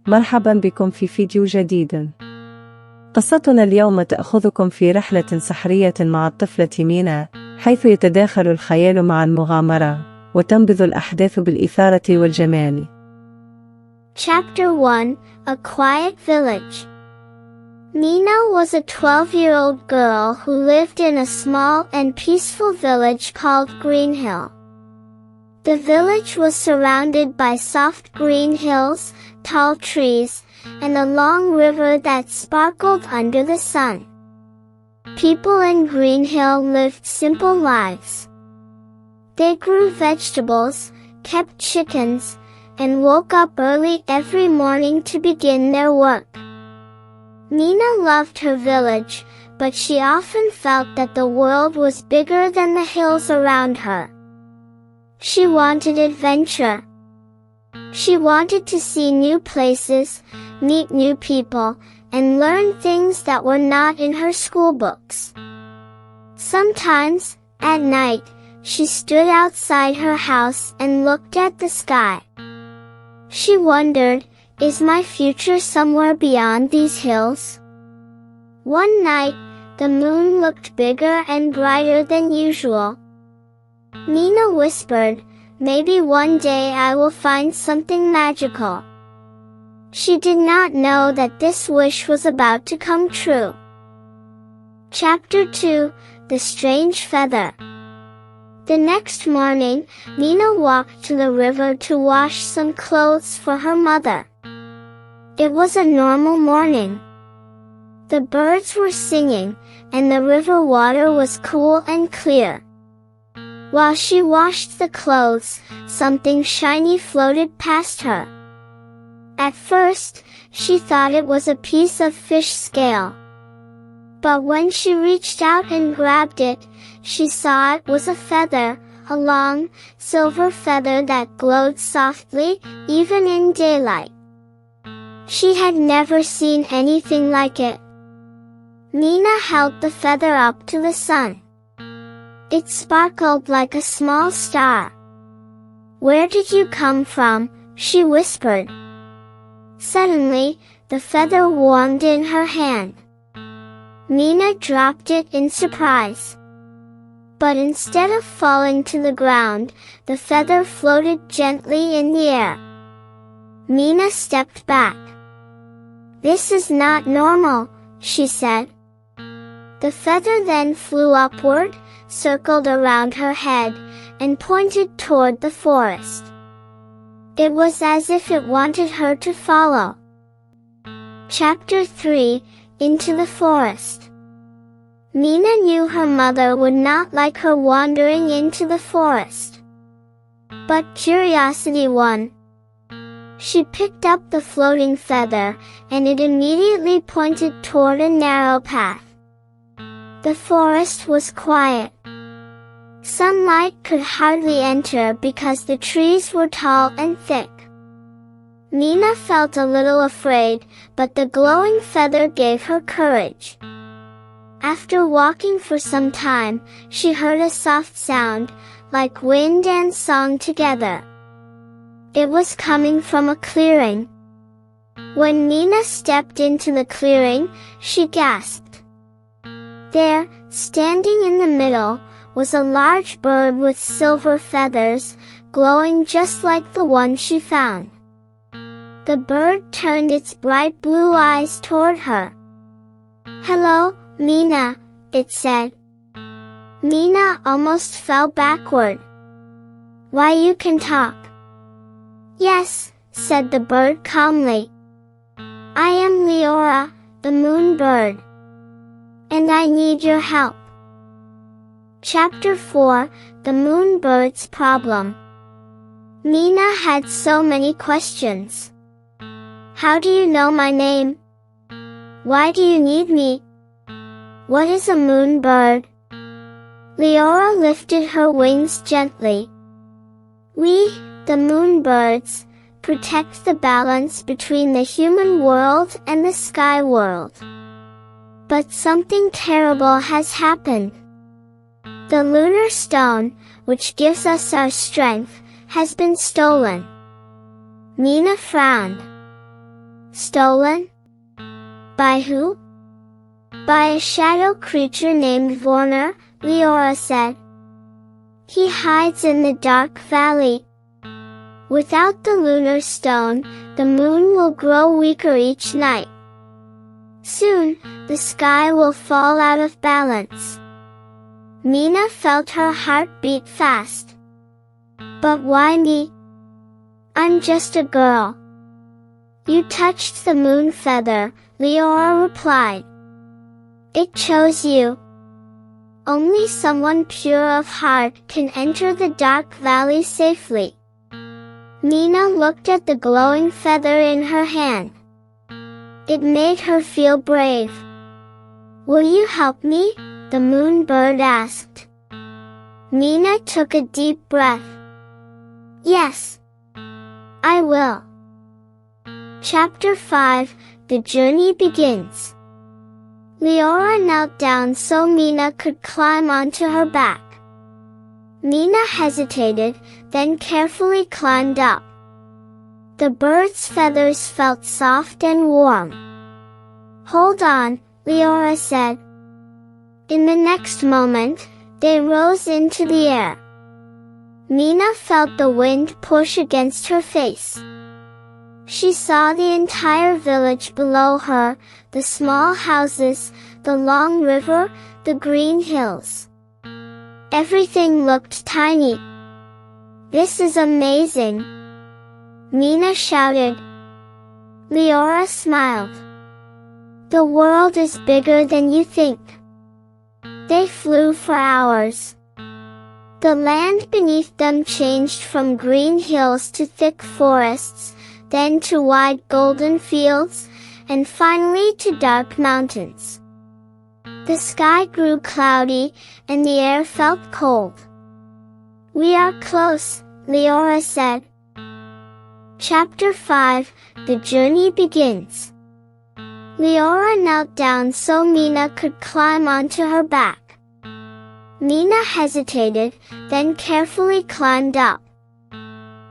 مرحبا بكم في فيديو جديد. قصتنا اليوم تأخذكم في رحلة سحرية مع الطفلة مينا، حيث يتداخل الخيال مع المغامرة وتنبض الأحداث بالإثارة والجمال. Chapter 1: A Quiet Village. Mina was a 12-year-old girl who lived in a small and peaceful village called Green Hill. The village was surrounded by soft green hills, tall trees, and a long river that sparkled under the sun. People in Green Hill lived simple lives. They grew vegetables, kept chickens, and woke up early every morning to begin their work. Mina loved her village, but she often felt that the world was bigger than the hills around her. She wanted adventure. She wanted to see new places, meet new people, and learn things that were not in her school books. Sometimes, at night, she stood outside her house and looked at the sky. She wondered, is my future somewhere beyond these hills? One night, the moon looked bigger and brighter than usual. Mina whispered, maybe one day I will find something magical. She did not know that this wish was about to come true. Chapter 2: The Strange Feather. The next morning, Mina walked to the river to wash some clothes for her mother. It was a normal morning. The birds were singing, and the river water was cool and clear. While she washed the clothes, something shiny floated past her. At first, she thought it was a piece of fish scale. But when she reached out and grabbed it, she saw it was a feather, a long, silver feather that glowed softly, even in daylight. She had never seen anything like it. Mina held the feather up to the sun. It sparkled like a small star. Where did you come from? She whispered. Suddenly, the feather warmed in her hand. Mina dropped it in surprise. But instead of falling to the ground, the feather floated gently in the air. Mina stepped back. This is not normal, she said. The feather then flew upward, circled around her head, and pointed toward the forest. It was as if it wanted her to follow. Chapter 3: Into the Forest. Mina knew her mother would not like her wandering into the forest. But curiosity won. She picked up the floating feather, and it immediately pointed toward a narrow path. The forest was quiet. Sunlight could hardly enter because the trees were tall and thick. Mina felt a little afraid, but the glowing feather gave her courage. After walking for some time, she heard a soft sound, like wind and song together. It was coming from a clearing. When Mina stepped into the clearing, she gasped. There, standing in the middle, was a large bird with silver feathers, glowing just like the one she found. The bird turned its bright blue eyes toward her. Hello, Mina, it said. Mina almost fell backward. Why, you can talk. Yes, said the bird calmly. I am Leora, the moon bird. And I need your help. Chapter 4: The Moon Bird's Problem. Mina had so many questions. How do you know my name? Why do you need me? What is a moon bird? Leora lifted her wings gently. We, the moon birds, protect the balance between the human world and the sky world. But something terrible has happened. The lunar stone, which gives us our strength, has been stolen. Mina frowned. Stolen? By who? By a shadow creature named Warner, Leora said. He hides in the dark valley. Without the lunar stone, the moon will grow weaker each night. Soon, the sky will fall out of balance. Mina felt her heart beat fast. But why me? I'm just a girl. You touched the moon feather, Leora replied. It chose you. Only someone pure of heart can enter the dark valley safely. Mina looked at the glowing feather in her hand. It made her feel brave. Will you help me? The moon bird asked. Mina took a deep breath. Yes, I will. Chapter 5, The Journey Begins. Leora knelt down so Mina could climb onto her back. Mina hesitated, then carefully climbed up. The bird's feathers felt soft and warm. Hold on, Leora said. In the next moment, they rose into the air. Mina felt the wind push against her face. She saw the entire village below her, the small houses, the long river, the green hills. Everything looked tiny. This is amazing, Mina shouted. Leora smiled. The world is bigger than you think. They flew for hours. The land beneath them changed from green hills to thick forests, then to wide golden fields, and finally to dark mountains. The sky grew cloudy, and the air felt cold. We are close, Leora said. Chapter 5, The Journey Begins. Leora knelt down so Mina could climb onto her back. Mina hesitated, then carefully climbed up.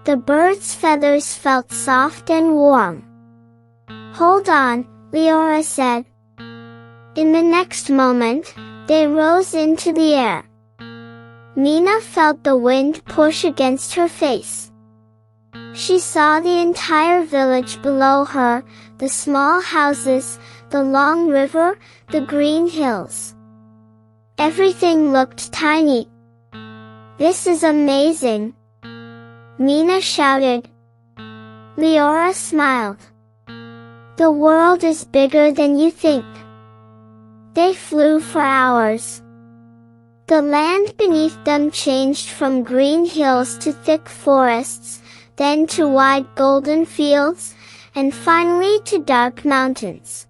The bird's feathers felt soft and warm. Hold on, Leora said. In the next moment, they rose into the air. Mina felt the wind push against her face. She saw the entire village below her, the small houses, the long river, the green hills. Everything looked tiny. This is amazing, Mina shouted. Leora smiled. The world is bigger than you think. They flew for hours. The land beneath them changed from green hills to thick forests, then to wide golden fields, and finally to dark mountains.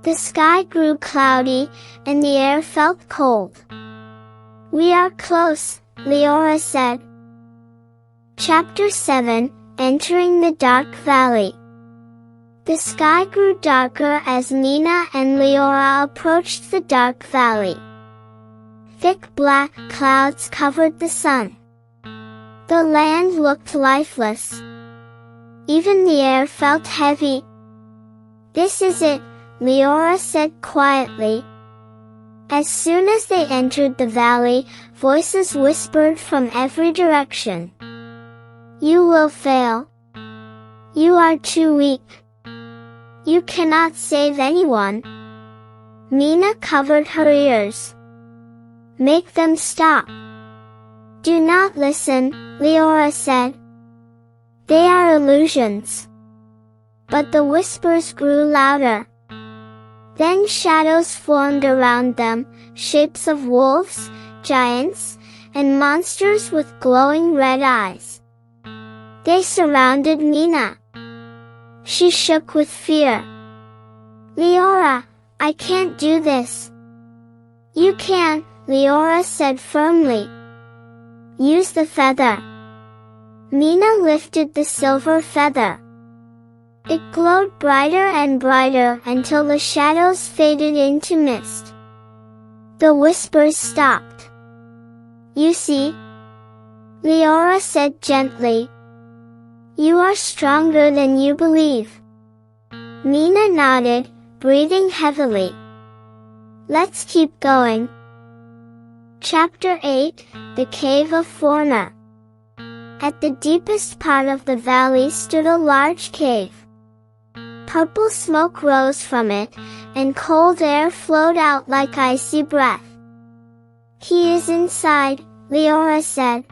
The sky grew cloudy, and the air felt cold. We are close, Leora said. Chapter 7, Entering the Dark Valley. The sky grew darker as Mina and Leora approached the dark valley. Thick black clouds covered the sun. The land looked lifeless. Even the air felt heavy. This is it, Leora said quietly. As soon as they entered the valley, voices whispered from every direction. You will fail. You are too weak. You cannot save anyone. Mina covered her ears. Make them stop. Do not listen, Leora said. They are illusions. But the whispers grew louder. Then shadows formed around them, shapes of wolves, giants, and monsters with glowing red eyes. They surrounded Mina. She shook with fear. Leora, I can't do this. You can, Leora said firmly. Use the feather. Mina lifted the silver feather. It glowed brighter and brighter until the shadows faded into mist. The whispers stopped. You see? Leora said gently. You are stronger than you believe. Mina nodded, breathing heavily. Let's keep going. Chapter 8, The Cave of Fauna. At the deepest part of the valley stood a large cave. Purple smoke rose from it, and cold air flowed out like icy breath. He is inside, Leora said.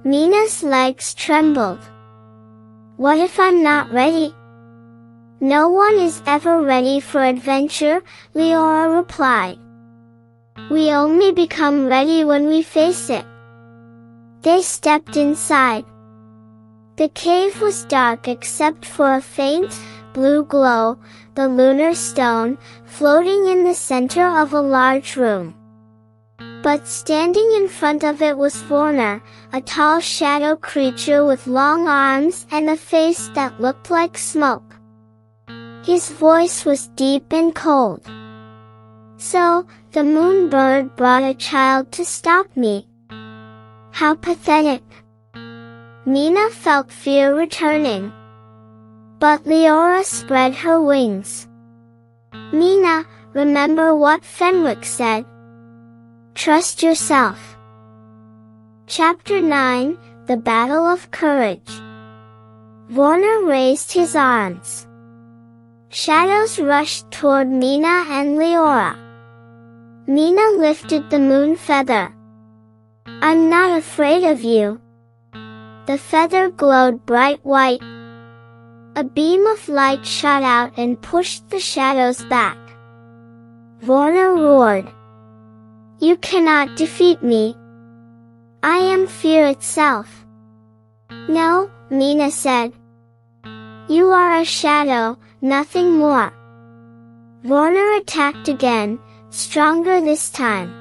Mina's legs trembled. What if I'm not ready? No one is ever ready for adventure, Leora replied. We only become ready when we face it. They stepped inside. The cave was dark except for a faint, blue glow, the lunar stone, floating in the center of a large room. But standing in front of it was Vorner, a tall shadow creature with long arms and a face that looked like smoke. His voice was deep and cold. So, the moon bird brought a child to stop me. How pathetic. Mina felt fear returning. But Leora spread her wings. Mina, remember what Fenwick said. Trust yourself. Chapter 9, The Battle of Courage. Vorner raised his arms. Shadows rushed toward Mina and Leora. Mina lifted the moon feather. I'm not afraid of you. The feather glowed bright white. A beam of light shot out and pushed the shadows back. Vorner roared. You cannot defeat me. I am fear itself. No, Mina said. You are a shadow, nothing more. Vorner attacked again, stronger this time.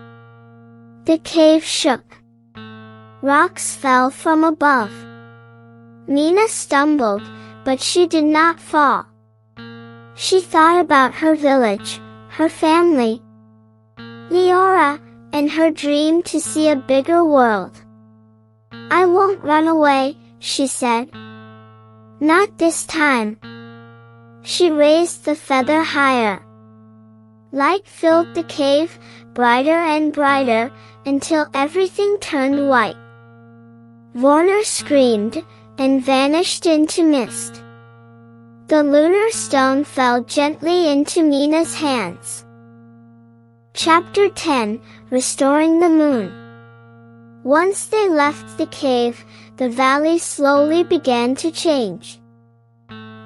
The cave shook. Rocks fell from above. Mina stumbled, but she did not fall. She thought about her village, her family, Leora, and her dream to see a bigger world. I won't run away, she said. Not this time. She raised the feather higher. Light filled the cave, brighter and brighter, until everything turned white. Vorner screamed, and vanished into mist. The lunar stone fell gently into Mina's hands. Chapter 10, Restoring the Moon. Once they left the cave, the valley slowly began to change.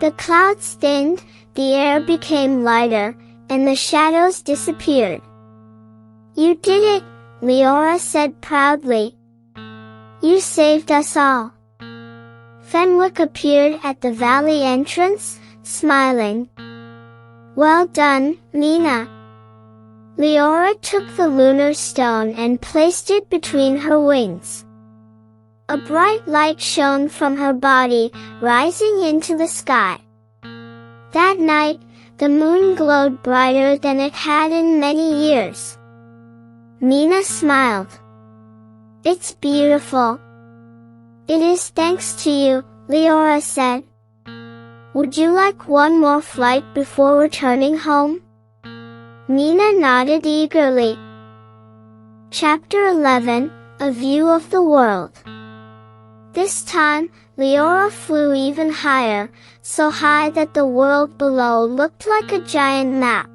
The clouds thinned, the air became lighter, and the shadows disappeared. You did it, Leora said proudly. You saved us all. Fenwick appeared at the valley entrance, smiling. Well done, Mina. Leora took the lunar stone and placed it between her wings. A bright light shone from her body, rising into the sky. That night, the moon glowed brighter than it had in many years. Mina smiled. It's beautiful. It is thanks to you, Leora said. Would you like one more flight before returning home? Mina nodded eagerly. Chapter 11, A View of the World. This time, Leora flew even higher, so high that the world below looked like a giant map.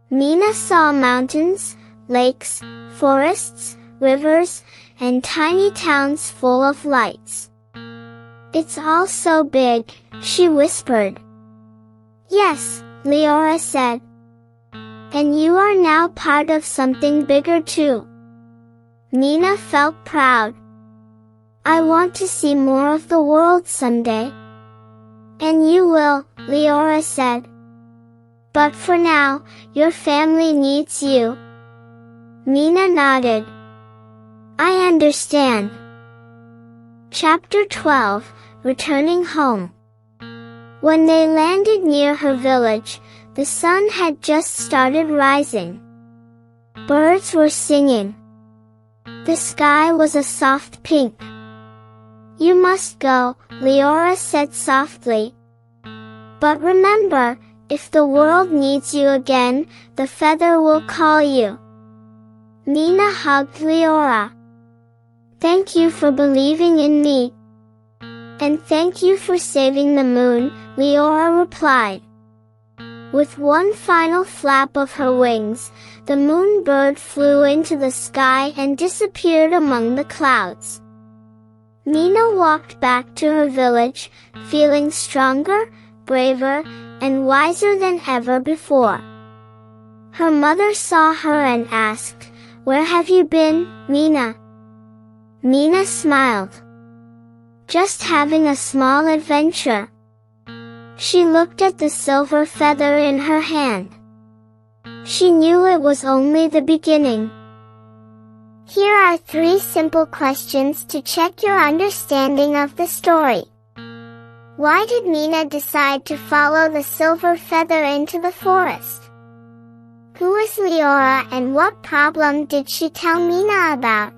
Mina saw mountains, lakes, forests, rivers, and tiny towns full of lights. It's all so big, she whispered. Yes, Leora said. And you are now part of something bigger too. Mina felt proud. I want to see more of the world someday. And you will, Leora said. But for now, your family needs you. Mina nodded. I understand. Chapter 12, Returning Home. When they landed near her village, the sun had just started rising. Birds were singing. The sky was a soft pink. You must go, Leora said softly. But remember, if the world needs you again, the feather will call you. Mina hugged Leora. Thank you for believing in me. And thank you for saving the moon, Leora replied. With one final flap of her wings, the moon bird flew into the sky and disappeared among the clouds. Mina walked back to her village, feeling stronger, braver, and wiser than ever before. Her mother saw her and asked, "Where have you been, Mina?" Mina smiled. Just having a small adventure. She looked at the silver feather in her hand. She knew it was only the beginning. Here are 3 simple questions to check your understanding of the story. Why did Mina decide to follow the silver feather into the forest? Who is Leora and what problem did she tell Mina about?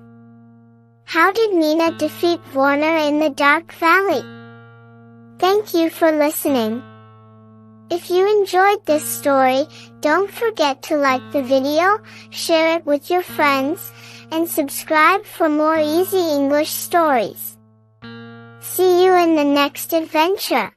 How did Mina defeat Warner in the Dark Valley? Thank you for listening. If you enjoyed this story, don't forget to like the video, share it with your friends, and subscribe for more easy English stories. See you in the next adventure.